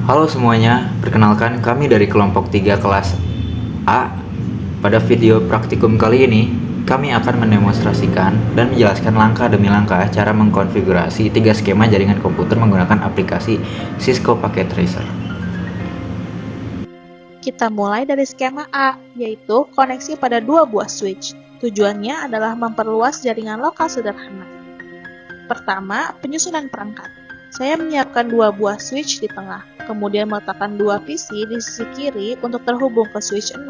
Halo semuanya, perkenalkan kami dari kelompok 3 kelas A. Pada video praktikum kali ini, kami akan mendemonstrasikan dan menjelaskan langkah demi langkah cara mengkonfigurasi 3 skema jaringan komputer menggunakan aplikasi Cisco Packet Tracer. Kita mulai dari skema A, yaitu koneksi pada 2 buah switch. Tujuannya adalah memperluas jaringan lokal sederhana. Pertama, penyusunan perangkat. Saya menyiapkan 2 buah switch di tengah, kemudian meletakkan 2 PC di sisi kiri untuk terhubung ke switch 0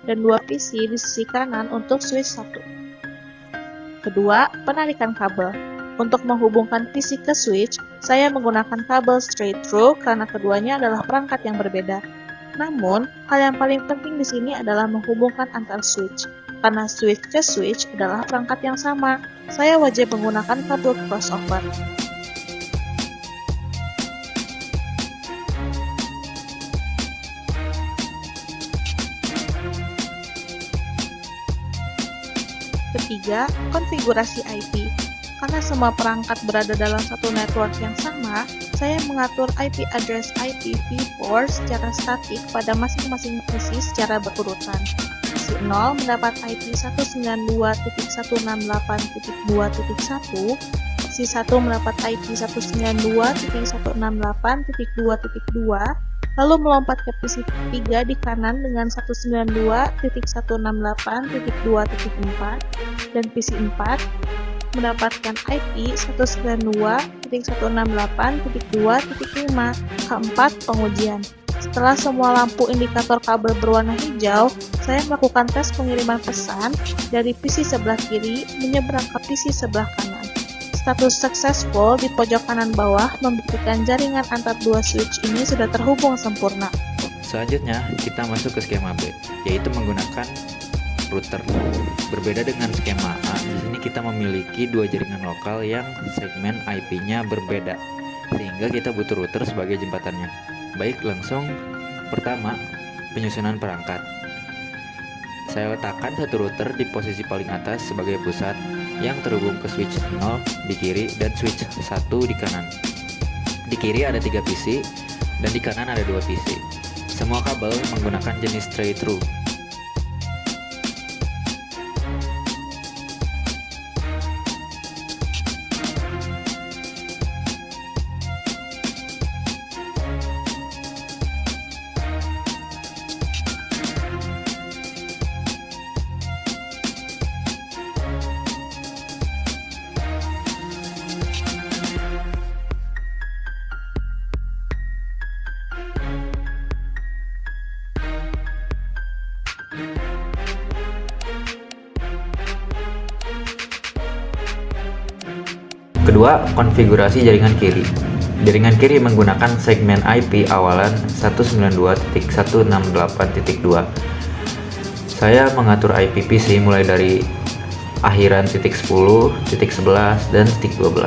dan 2 PC di sisi kanan untuk switch 1. Kedua, penarikan kabel. Untuk menghubungkan PC ke switch, saya menggunakan kabel straight through karena keduanya adalah perangkat yang berbeda. Namun, hal yang paling penting di sini adalah menghubungkan antar switch. Karena switch ke switch adalah perangkat yang sama, saya wajib menggunakan kabel crossover. Ketiga, konfigurasi IP. Karena semua perangkat berada dalam satu network yang sama, saya mengatur IP address IPv4 secara statik pada masing-masing PC secara berurutan. PC 0 mendapat IP 192.168.2.1, PC 1 mendapat IP 192.168.2.2, lalu melompat ke PC 3 di kanan dengan 192.168.2.4, dan PC 4 mendapatkan IP 192.168.2.5. Keempat, pengujian. Setelah semua lampu indikator kabel berwarna hijau, saya melakukan tes pengiriman pesan dari PC sebelah kiri menyeberang ke PC sebelah kanan. Status successful di pojok kanan bawah membuktikan jaringan antar dua switch ini sudah terhubung sempurna. Selanjutnya, kita masuk ke skema B, yaitu menggunakan router. Berbeda dengan skema A, di sini kita memiliki 2 jaringan lokal yang segmen IP-nya berbeda, sehingga kita butuh router sebagai jembatannya. Baik, langsung pertama, penyusunan perangkat. Saya letakkan satu router di posisi paling atas sebagai pusat yang terhubung ke switch 0 di kiri dan switch 1 di kanan. Di kiri ada 3 PC dan di kanan ada 2 PC. Semua kabel menggunakan jenis straight through. Kedua, konfigurasi jaringan kiri. Jaringan kiri menggunakan segmen IP awalan 192.168.2. Saya mengatur IP PC mulai dari akhiran titik 10, titik 11, dan titik 12.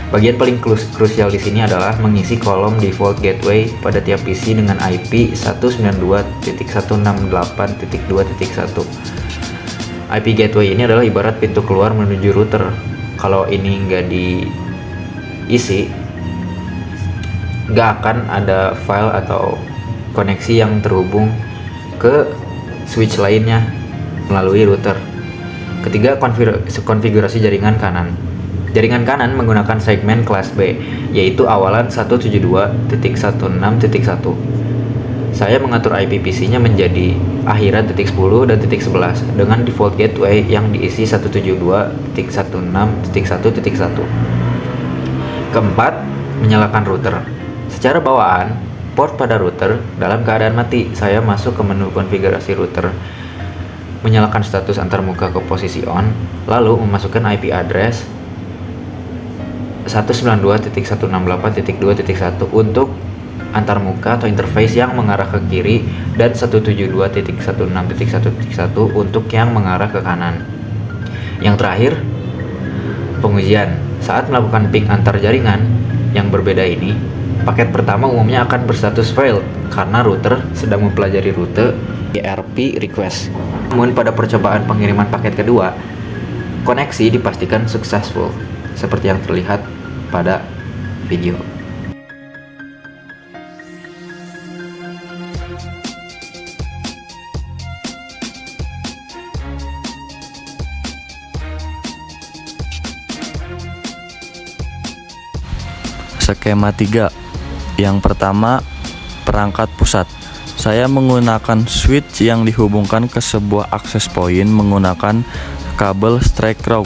Bagian paling krusial di sini adalah mengisi kolom default gateway pada tiap PC dengan IP 192.168.2.1. IP gateway ini adalah ibarat pintu keluar menuju router. Kalau ini nggak diisi, nggak akan ada file atau koneksi yang terhubung ke switch lainnya melalui router. Ketiga, konfigurasi jaringan kanan. Jaringan kanan menggunakan segmen kelas B, yaitu awalan 172.16.1. Saya mengatur IP PC-nya menjadi akhiran titik 10 dan titik 11 dengan default gateway yang diisi 172.16.1.1. Keempat, menyalakan router. Secara bawaan, port pada router dalam keadaan mati. Saya masuk ke menu konfigurasi router, menyalakan status antarmuka ke posisi on, lalu memasukkan IP address 192.168.2.1 untuk antarmuka atau interface yang mengarah ke kiri dan 172.16.1.1 untuk yang mengarah ke kanan. Yang terakhir, pengujian. Saat melakukan ping antar jaringan yang berbeda ini, paket pertama umumnya akan berstatus failed karena router sedang mempelajari rute ERP request. Namun pada percobaan pengiriman paket kedua, koneksi dipastikan successful seperti yang terlihat pada video. Skema 3. Yang pertama, perangkat pusat. Saya menggunakan switch yang dihubungkan ke sebuah akses point menggunakan kabel straight route.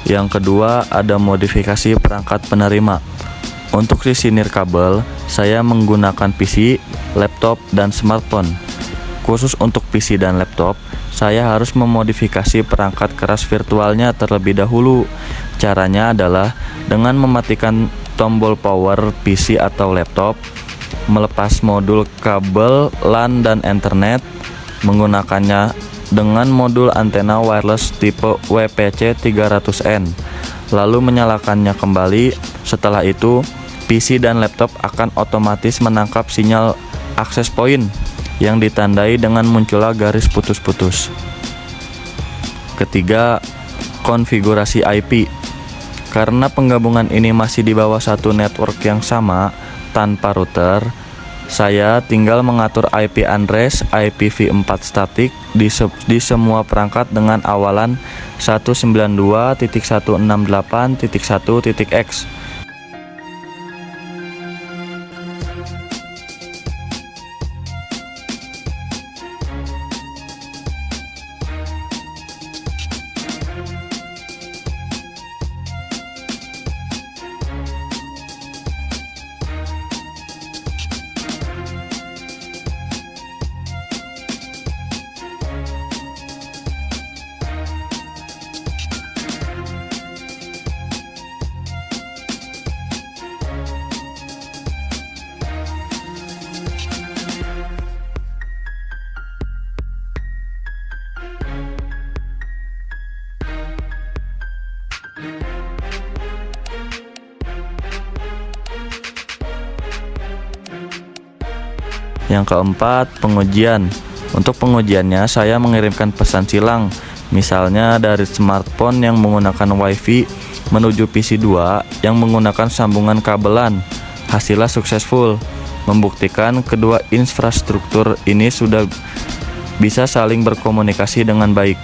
Yang kedua, ada modifikasi perangkat penerima. Untuk sisi nirkabel, saya menggunakan PC, laptop, dan smartphone. Khusus untuk PC dan laptop, saya harus memodifikasi perangkat keras virtualnya terlebih dahulu. Caranya adalah dengan mematikan tombol power PC atau laptop, melepas modul kabel LAN dan Ethernet, menggunakannya dengan modul antena wireless tipe WPC300N, lalu menyalakannya kembali. Setelah itu, PC dan laptop akan otomatis menangkap sinyal access point yang ditandai dengan munculnya garis putus-putus. Ketiga, konfigurasi IP. Karena penggabungan ini masih di bawah satu network yang sama tanpa router, saya tinggal mengatur IP address IPv4 statik di semua perangkat dengan awalan 192.168.1.x. Yang keempat, pengujian. Untuk pengujiannya, saya mengirimkan pesan silang, misalnya dari smartphone yang menggunakan WiFi menuju PC 2 yang menggunakan sambungan kabelan. Hasilnya successful, membuktikan kedua infrastruktur ini sudah bisa saling berkomunikasi dengan baik.